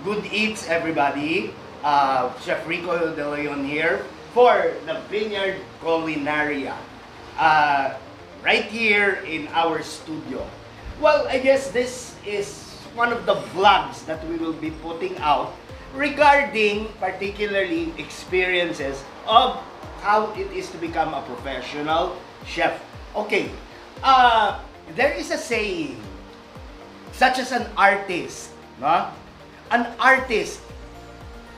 Good eats, everybody. Chef Rico de Leon here for the Vineyard Culinaria. Right here in our studio. Well, I guess this is one of the vlogs that we will be putting out regarding particularly experiences of how it is to become a professional chef. Okay, there is a saying, such as an artist, no? An artist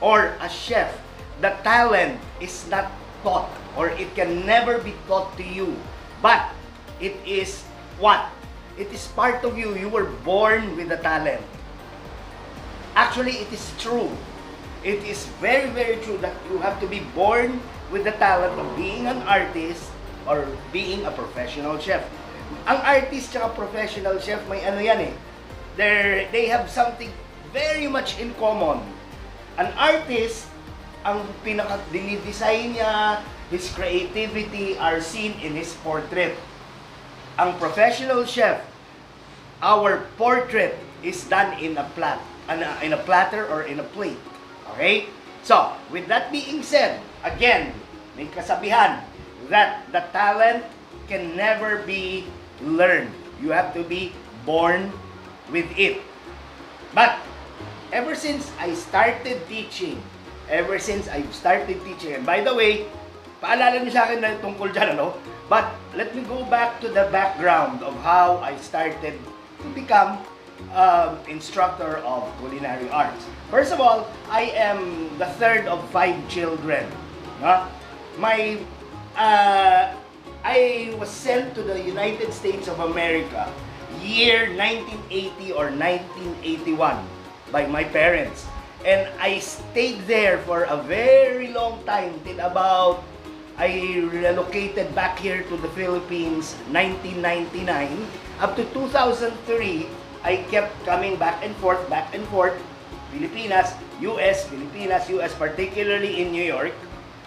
or a chef, the talent is not taught or it can never be taught to you. But it is what? It is part of you. You were born with the talent. Actually, it is true. It is very, very true that you have to be born with the talent of being an artist or being a professional chef. Ang artist at professional chef, may ano yan eh. They have something very much in common. An artist, ang pinaka-dinidesign niya, his creativity are seen in his portrait. Ang professional chef, our portrait is done in a platter or in a plate. Okay? So, with that being said, again, may kasabihan that the talent can never be learned. You have to be born with it. But ever since I started teaching, and by the way, paalala niyo sa akin na tungkol dyan, ano? But let me go back to the background of how I started to become instructor of culinary arts. First of all, I am the third of 5 children. I was sent to the United States of America year 1980 or 1981 by my parents. And I stayed there for a very long time till about I relocated back here to the Philippines 1999. Up to 2003, I kept coming back and forth, Pilipinas, US, particularly in New York.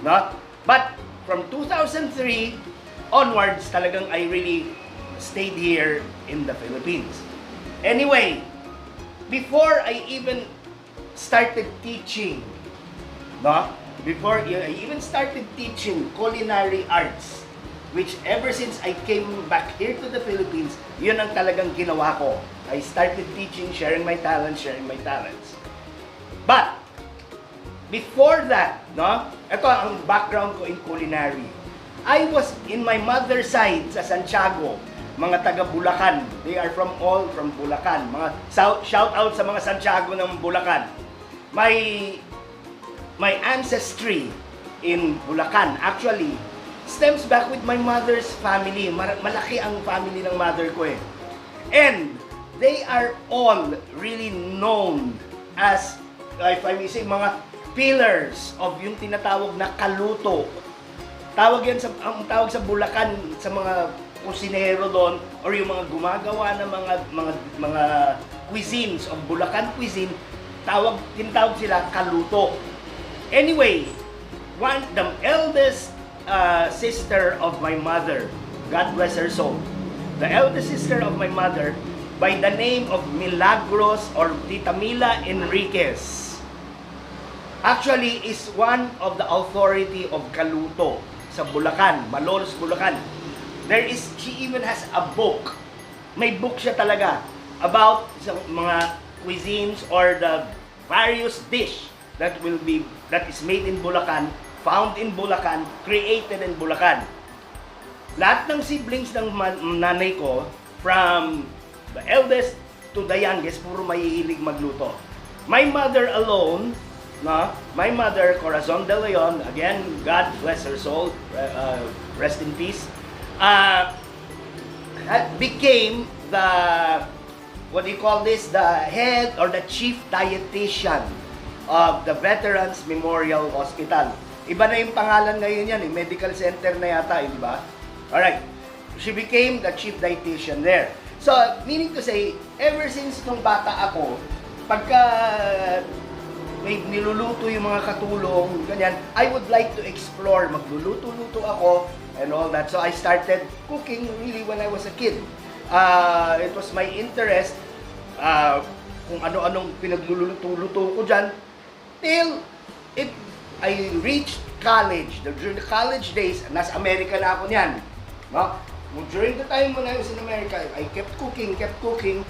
No? But from 2003 onwards, talagang I really stayed here in the Philippines. Anyway, before I even started teaching, no? Before I even started teaching culinary arts, which ever since I came back here to the Philippines, yun ang talagang ginawa ko. I started teaching, sharing my talents. But, before that, no? Ito ang background ko in culinary. I was in my mother's side sa Santiago, mga taga Bulacan. They are from Bulacan. Mga shout out sa mga Santiago ng Bulacan. My ancestry in Bulacan actually stems back with my mother's family. Malaki ang family ng mother ko eh. And they are all really known as, if I may say, mga pillars of yung tinatawag na kaluto. Ang tawag sa Bulacan sa mga kusinero doon or yung mga gumagawa ng mga cuisines of Bulacan cuisine, tinatawag sila kaluto. Anyway, the eldest sister of my mother, God bless her soul, the eldest sister of my mother by the name of Milagros or Tita Mila Enriquez, actually is one of the authority of kaluto sa Bulacan, Malolos, Bulacan. She even has a book. May book siya talaga about sa mga cuisines or the various dish that is made in Bulacan, found in Bulacan, created in Bulacan. Lahat ng siblings ng nanay ko, from the eldest to the youngest, puro mahihilig magluto. My mother alone, my mother, Corazon de Leon, again, God bless her soul, rest in peace, became the, the head or the chief dietitian of the Veterans Memorial Hospital. Iba na yung pangalan ngayon yan, medical center na yata, di ba? Alright, she became the chief dietitian there. So, meaning to say, ever since nung bata ako, pagka may niluluto yung mga katulong, ganyan, I would like to explore, magluluto-luto ako, and all that. So I started cooking really when I was a kid. It was my interest kung ano-anong pinagluluto-luto ko dyan. Till I reached college. During the college days, nasa Amerika na ako niyan. No? During the time when I was in America, I kept cooking.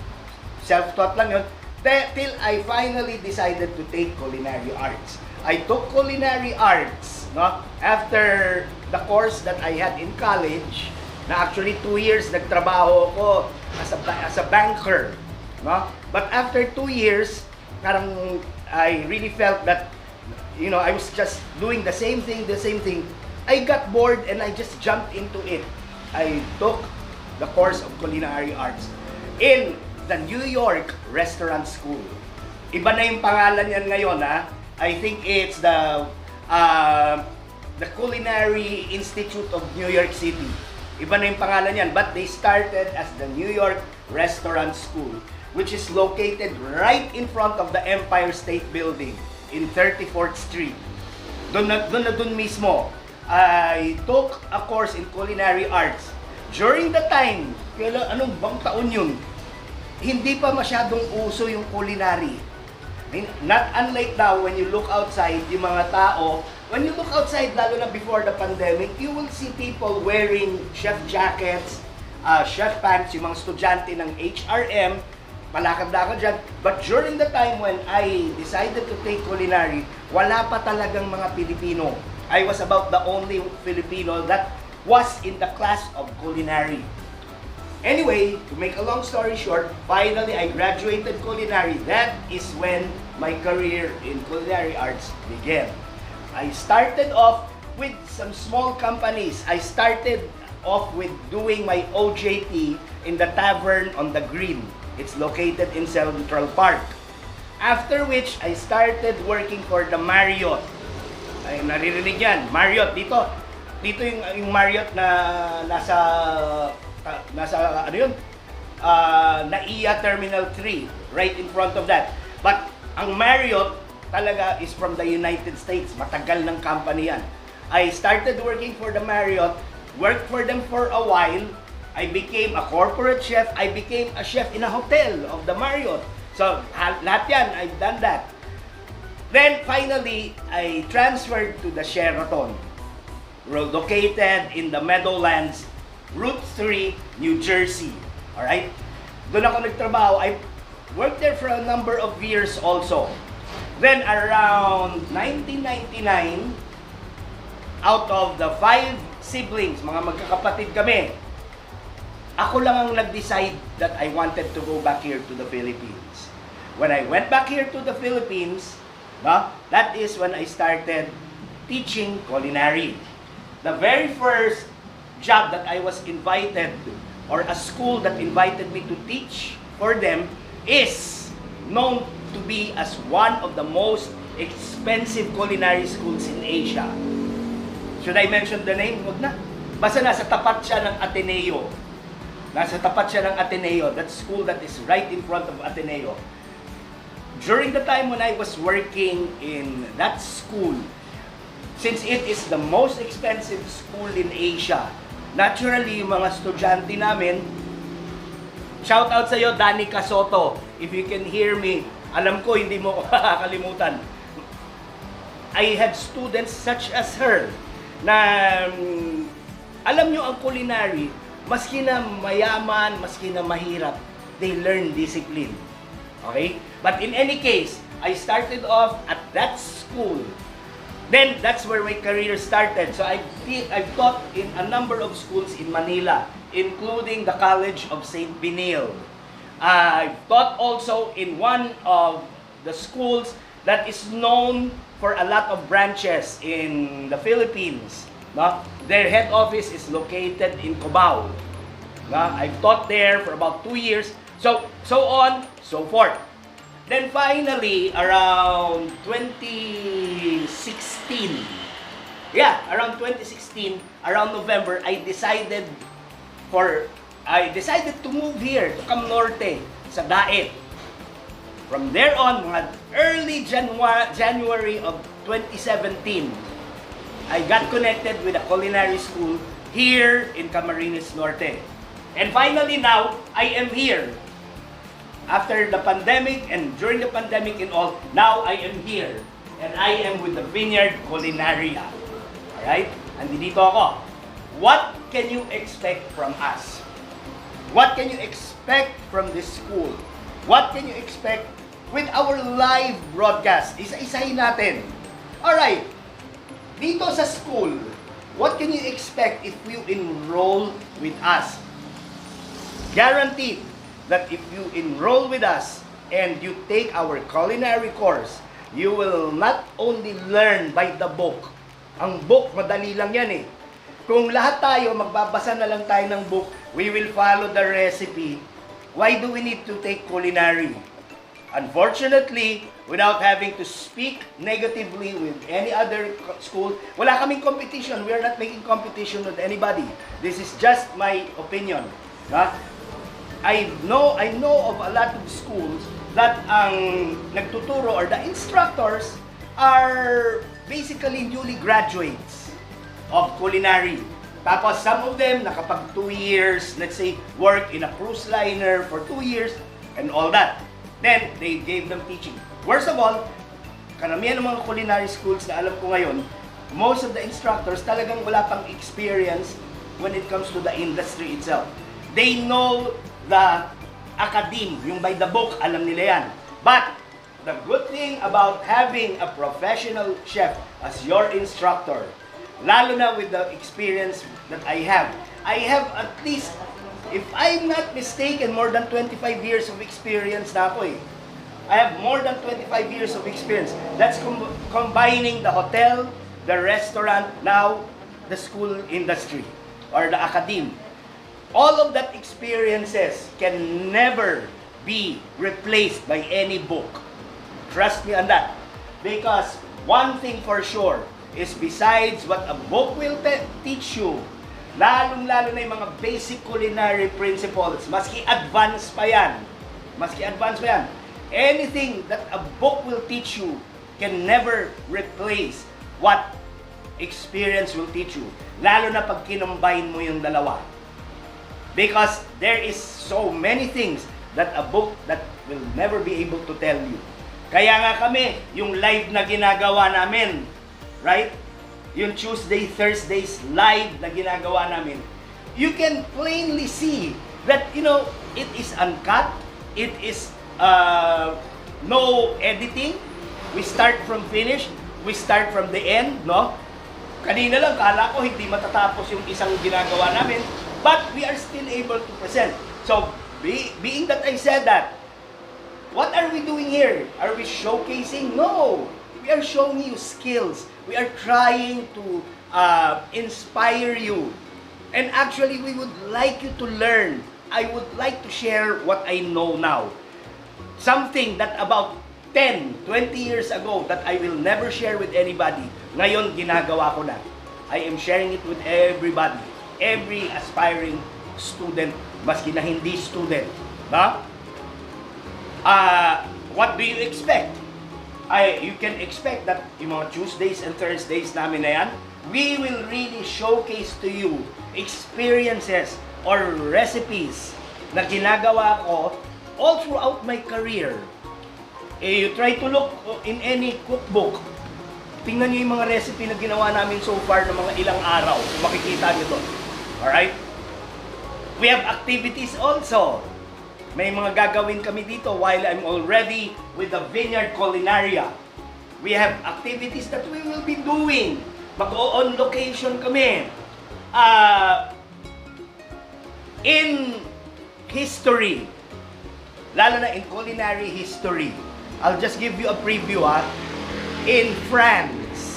Self-taught lang yun. Till I finally decided to take culinary arts. I took culinary arts, no? After the course that I had in college, na actually 2 years nagtrabaho ako as a banker, no? But after 2 years, parang I really felt that, you know, I was just doing the same thing. I got bored and I just jumped into it. I took the course of culinary arts in the New York Restaurant School. Iba na yung pangalan yan ngayon, ha? I think it's the Culinary Institute of New York City. Iba na yung pangalan yan, but they started as the New York Restaurant School, which is located right in front of the Empire State Building in 34th Street. Doon mismo. I took a course in culinary arts. During the time, anong bang taon yun? Hindi pa masyadong uso yung culinary. I mean, not unlike now, when you look outside, yung mga tao, when you look outside, lalo na before the pandemic, you will see people wearing chef jackets, chef pants, yung mga estudyante ng HRM, palakad-lakad dyan. But during the time when I decided to take culinary, wala pa talagang mga Pilipino. I was about the only Filipino that was in the class of culinary. Anyway, to make a long story short, finally I graduated culinary. That is when my career in culinary arts began. I started off with some small companies. I started off with doing my OJT in the Tavern on the Green. It's located in Central Park. After which, I started working for the Marriott. Ay, naririnig yan. Marriott, dito yung Marriott na nasa ano yun? NAIA Terminal 3, right in front of that. But ang Marriott talaga is from the United States. Matagal ng company yan. I started working for the Marriott, worked for them for a while. I became a corporate chef. I became a chef in a hotel of the Marriott. So, lahat yan, I've done that. Then, finally, I transferred to the Sheraton, located in the Meadowlands, Route 3, New Jersey. Alright? Doon ako nagtrabaho. I worked there for a number of years also. Then around 1999, out of the 5 siblings, mga magkakapatid kami, ako lang ang nag-decide that I wanted to go back here to the Philippines. When I went back here to the Philippines, that is when I started teaching culinary. The very first job that I was invited, or a school that invited me to teach for them, is known to be as one of the most expensive culinary schools in Asia. Should I mention the name? Huwag na. Basta nasa tapat siya ng Ateneo. That school that is right in front of Ateneo. During the time when I was working in that school, since it is the most expensive school in Asia, naturally, yung mga estudyante namin, shout out sa iyo, Danny Casoto. If you can hear me, alam ko hindi mo ko kakalimutan. I had students such as her na alam nyo ang culinary, maski na mayaman, maski na mahirap, they learn discipline. Okay? But in any case, I started off at that school. Then, that's where my career started. So, I've taught in a number of schools in Manila, including the College of St. Benil. I've taught also in one of the schools that is known for a lot of branches in the Philippines. No? Their head office is located in Cubao. No? I've taught there for about 2 years. So on, so forth. Then finally, around 2016, around November, I decided to move here, to come norte, sa Daet. From there on, mga early January of 2017, I got connected with a culinary school here in Camarines Norte. And finally now, I am here. after the pandemic and during the pandemic and all, now I am here. And I am with the Vineyard Culinaria. Alright? Andito ako. What can you expect from us? What can you expect from this school? What can you expect with our live broadcast? Isa-isahin natin. Alright. Dito sa school, what can you expect if you enroll with us? Guaranteed that if you enroll with us and you take our culinary course, you will not only learn by the book. Ang book, madali lang yan eh. Kung lahat tayo, magbabasa na lang tayo ng book, we will follow the recipe. Why do we need to take culinary? Unfortunately, without having to speak negatively with any other school, wala kaming competition. We are not making competition with anybody. This is just my opinion. I know of a lot of schools that ang nagtuturo or the instructors are basically newly graduates of culinary. Tapos some of them nakapag 2 years, let's say, work in a cruise liner for 2 years and all that. Then, they gave them teaching. Worst of all, karamihan ng mga culinary schools na alam ko ngayon, most of the instructors talagang wala pang experience when it comes to the industry itself. They know the academe, yung by the book, alam nila yan. But, the good thing about having a professional chef as your instructor, lalo na with the experience that I have at least, if I'm not mistaken, more than 25 years of experience na ako eh. I have more than 25 years of experience. That's combining the hotel, the restaurant, now the school industry or the academe. All of that experiences can never be replaced by any book. Trust me on that. Because one thing for sure is besides what a book will teach you, lalong-lalo na yung mga basic culinary principles, maski advanced pa yan, anything that a book will teach you can never replace what experience will teach you. Lalo na pag kinumbine mo yung dalawa. Because there is so many things that a book that will never be able to tell you. Kaya nga kami, yung live na ginagawa namin, right? Yung Tuesday, Thursdays live na ginagawa namin, you can plainly see that, it is uncut, it is no editing. We start from finish, we start from the end, no? Kanina lang, kala ko hindi matatapos yung isang ginagawa namin, but we are still able to present. So, being that I said that, what are we doing here? Are we showcasing? No! We are showing you skills. We are trying to inspire you. And actually, we would like you to learn. I would like to share what I know now. Something that about 10, 20 years ago that I will never share with anybody. Ngayon, ginagawa ko na. I am sharing it with everybody. Every aspiring student, maski na hindi student. What do you expect? You can expect that yung mga Tuesdays and Thursdays namin na yan, we will really showcase to you experiences or recipes na ginagawa ko all throughout my career. You try to look in any cookbook, tingnan nyo yung mga recipe na ginawa namin so far ng mga ilang araw. Makikita nyo to. Alright? We have activities also. May mga gagawin kami dito while I'm already with the Vineyard Culinaria. We have activities that we will be doing. Mag-on location kami. In history, lalo na in culinary history, I'll just give you a preview. In France,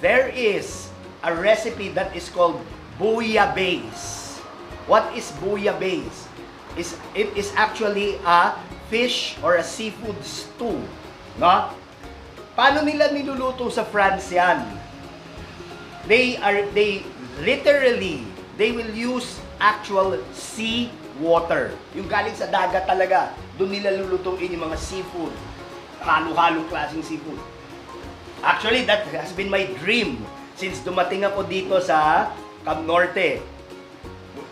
there is a recipe that is called bouillabaisse. What is bouillabaisse? It is actually a fish or a seafood stew. No? Paano nila niluluto sa France yan? They will use actual sea water. Yung galing sa dagat talaga. Doon nila lulutuin yung mga seafood. Halo-halong klaseng seafood. Actually, that has been my dream since dumating ako dito sa Cab Norte.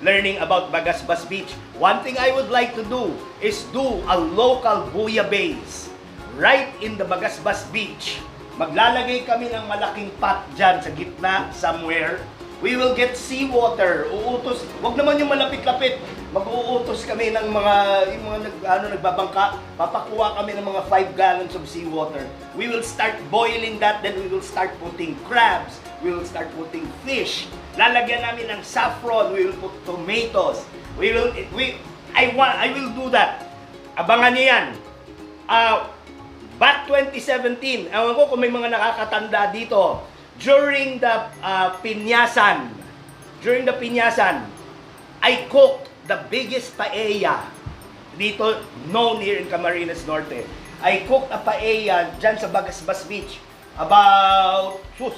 learning about Bagasbas Beach. One thing I would like to do is do a local bouillabaisse right in the Bagasbas Beach. Maglalagay kami ng malaking pot dyan sa gitna somewhere. We will get seawater. Uutos. Wag naman yung malapit-lapit. Mag-uutos kami ng yung mga nagbabangka. Papakuha kami ng mga 5 gallons of seawater. We will start boiling that. Then we will start putting crabs. We will start putting fish. Lalagyan namin ng saffron. We will put tomatoes. I will do that. Abangan niyo yan. Back 2017, ewan ko kung may mga nakakatanda dito, during the pinyasan, I cooked the biggest paella dito, known here in Camarines Norte. I cooked a paella dyan sa Bagasbas Beach, about 8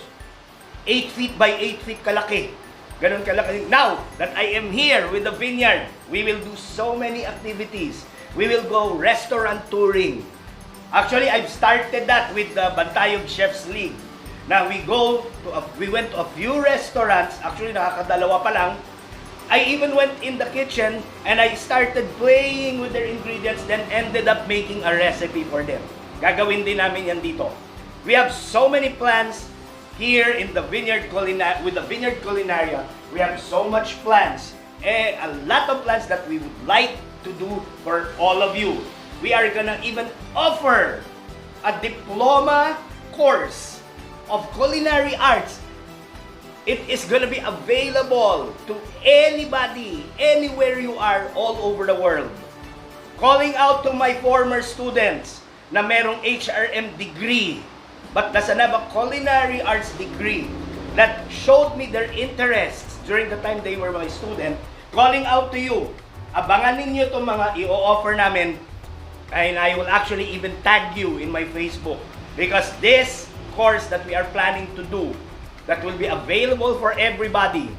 feet by 8 feet kalaki. Ganun kalaki. Now that I am here with the Vineyard, we will do so many activities. We will go restaurant touring. Actually, I've started that with the Bantayog Chefs League. Now, we went to a few restaurants. Actually, nakakadalawa pa lang. I even went in the kitchen and I started playing with their ingredients, then ended up making a recipe for them. Gagawin din namin yan dito. We have so many plans here in the Vineyard Culinaria. We have so much plans. A lot of plans that we would like to do for all of you. We are gonna even offer a diploma course of culinary arts. It is gonna be available to anybody, anywhere you are, all over the world. Calling out to my former students na merong HRM degree but doesn't have a culinary arts degree that showed me their interests during the time they were my student. Calling out to you, abangan ninyo itong mga i-offer namin. And I will actually even tag you in my Facebook, because this course that we are planning to do, that will be available for everybody,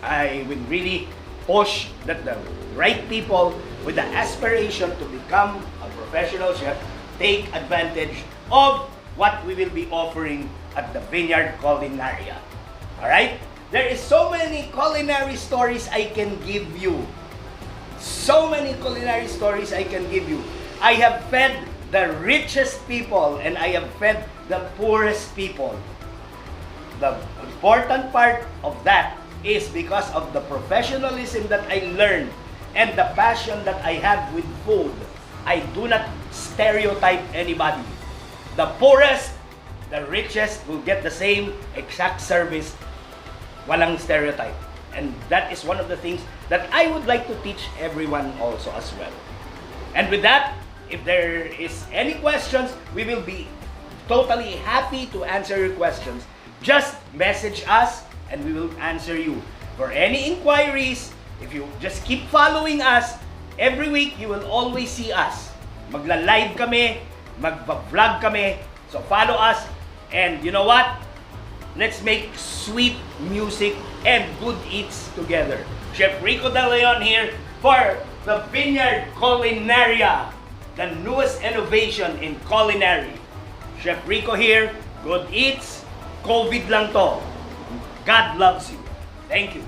I will really push that the right people with the aspiration to become a professional chef take advantage of what we will be offering at the Vineyard Culinaria. Alright? There is so many culinary stories I can give you. So many culinary stories I can give you. I have fed the richest people and I have fed the poorest people. The important part of that is because of the professionalism that I learned and the passion that I have with food. I do not stereotype anybody. The poorest, the richest will get the same exact service. Walang stereotype. And that is one of the things that I would like to teach everyone also as well. And with that, if there is any questions, we will be totally happy to answer your questions. Just message us and we will answer you. For any inquiries, if you just keep following us, every week you will always see us. Magla-live kami, magva-vlog kami. So follow us, and you know what? Let's make sweet music and good eats together. Chef Rico De Leon here for the Vineyard Culinaria, the newest innovation in culinary. Chef Rico here, good eats, COVID lang to. God loves you. Thank you.